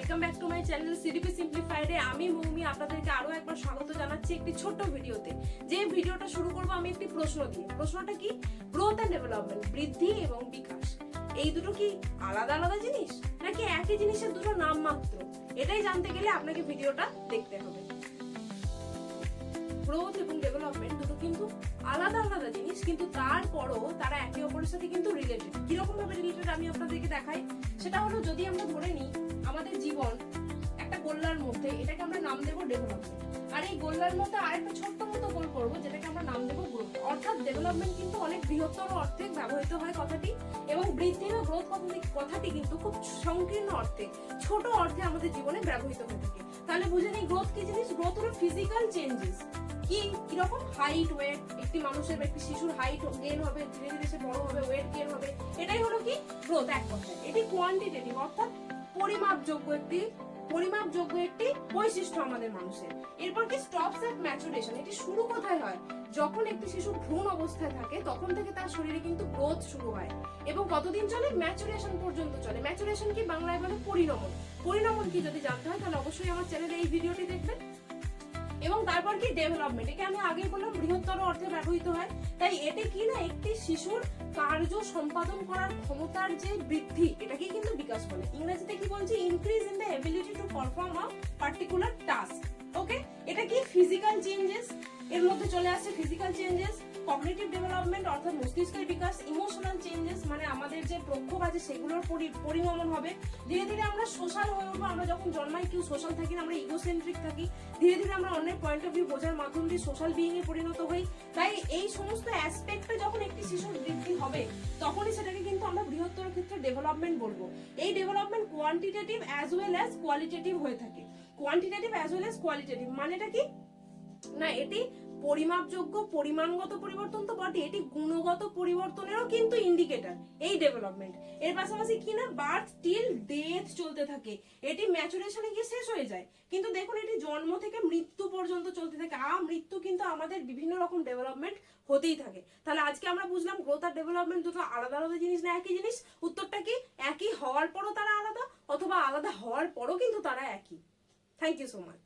Welcome back to my channel CDP সিম্পলিফাইডে। আমি মৌমি আপনাদেরকে আরো একবার স্বাগত জানাচ্ছি একটি ছোট্ট ভিডিওতে। যে ভিডিওটা শুরু করব আমি একটি প্রশ্ন দিয়ে। প্রশ্নটা কি? গ্রোথ এন্ড ডেভেলপমেন্ট, বৃদ্ধি এবং বিকাশ, এই দুটো কি আলাদা আলাদা জিনিস নাকি একই জিনিসের দুটো নাম মাত্র? এটাই জানতে গেলে আপনাকে ভিডিওটা দেখতে হবে। গ্রোথ এবং ডেভেলপমেন্ট দুটো কিন্তু আলাদা আলাদা জিনিস, কিন্তু তারপরও তারা একে অপরের সাথে কিন্তু রিলেটেড। কিরকম ভাবে রিলেটেড আমি আপনাদেরকে দেখাই। সেটা হলো, যদি আমরা ধরে নিই আমাদের জীবন একটা গোল্লার মধ্যে, এটাকে আমরা নাম দেবো ডেভেলপমেন্ট, আর এই গোল্লার মধ্যে আরেকটা ছোট্ট মতো গোল করবো যেটাকে আমরা নাম দেবো গ্রোথ। অর্থাৎ ডেভেলপমেন্ট কিন্তু অনেক বৃহত্তর অর্থে ব্যবহৃত হয় কথাটি, এবং বৃদ্ধি বা গ্রোথ কথাটি কিন্তু খুব সংকীর্ণ অর্থে, ছোট অর্থে আমাদের জীবনে ব্যবহৃত হয়ে থাকে। তাহলে বুঝে নেই গ্রোথ কি জিনিস। গ্রোথ হলো ফিজিক্যাল চেঞ্জেস। কিরকম? হাইট, ওয়েট, একটি মানুষের বা একটি শিশুর হাইট গেইন হবে, ধীরে ধীরে সে বড় হবে, ওয়েট গেইন হবে, এটাই হলো কি গ্রোথ এক কথায়। এটি কোয়ান্টিটেটিভ, অর্থাৎ পরিমাপযোগ্য একটি বৈশিষ্ট্য আমাদের মানুষের। এরপর কি? স্টপস এট ম্যাচুরেশন। এটি শুরু কোথায় হয়? যখন একটি শিশু ভ্রূণ অবস্থায় থাকে তখন থেকে তার শরীরে কিন্তু গ্রোথ শুরু হয়, এবং কতদিন চলে? ম্যাচুরেশন পর্যন্ত চলে। ম্যাচুরেশন কি? বাংলায় বলে পরিণমন। পরিণমন কি যদি জানতে হয় তাহলে অবশ্যই আমার চ্যানেলে এই ভিডিওটি দেখবেন। এবং তারপর কি? ডেভেলপমেন্ট। একে আমি আগেই বললাম বৃহত্তর অর্থে ব্যবহৃত হয়। তাই এটি কি না, একটি শিশুর কার্য সম্পাদন করার ক্ষমতার যে বৃদ্ধি, এটাকে কিন্তু বিকাশ বলে। ইংরেজিতে কি বলছি? Increase in the ability to perform a particular task. Okay, এটা কি? Physical changes. এর মধ্যে চলে আসছে ফিজিক্যাল চেঞ্জেস, কগনিটিভ ডেভেলপমেন্ট অর্থাৎ মস্তিষ্কের বিকাশ, ইমোশনাল চেঞ্জেস মানে আমাদের যে প্রক্ষোভ আছে সেগুলোর পরিণমন হবে। ধীরে ধীরে আমরা সোশ্যাল হয়ে উঠবো। আমরা যখন জন্মাই কেউ সোশ্যাল থাকি না, আমরা ইগোসেন্ট্রিক থাকি। ধীরে ধীরে আমরা অন্যের পয়েন্ট অফ ভিউ বোঝার মাধ্যম দিয়ে সোশ্যাল বিইং এ পরিণত হই। তাই এই সমস্ত অ্যাসপেক্টে যখন একটি শিশুর বৃদ্ধি হবে তখনই সেটাকে কিন্তু আমরা বৃহত্তর ক্ষেত্রে ডেভেলপমেন্ট বলবো। এই development quantitative as well as qualitative হয়ে থাকে। Quantitative as well as qualitative মানেটা কি না, এটি পরিমাপযোগ্য পরিমাণগত পরিবর্তন তো বটে, এটি গুণগত পরিবর্তনেরও কিন্তু ইন্ডিকেটর এই ডেভেলপমেন্ট। এর পাশাপাশি কি না, বার্থ টিল ডেথ চলতে থাকে। এটি ম্যাচুরেশনে গিয়ে শেষ হয়ে যায়, কিন্তু দেখুন এটি জন্ম থেকে মৃত্যু পর্যন্ত চলতে থাকে। মৃত্যু কিন্তু আমাদের বিভিন্ন রকম ডেভেলপমেন্ট হতেই থাকে। তাহলে আজকে আমরা বুঝলাম গ্রোথ আর ডেভেলপমেন্ট দুটো আলাদা আলাদা জিনিস না একই জিনিস। উত্তরটা কি? একই হওয়ার পরও তারা আলাদা, অথবা আলাদা হওয়ার পরও কিন্তু তারা একই। Thank you so much.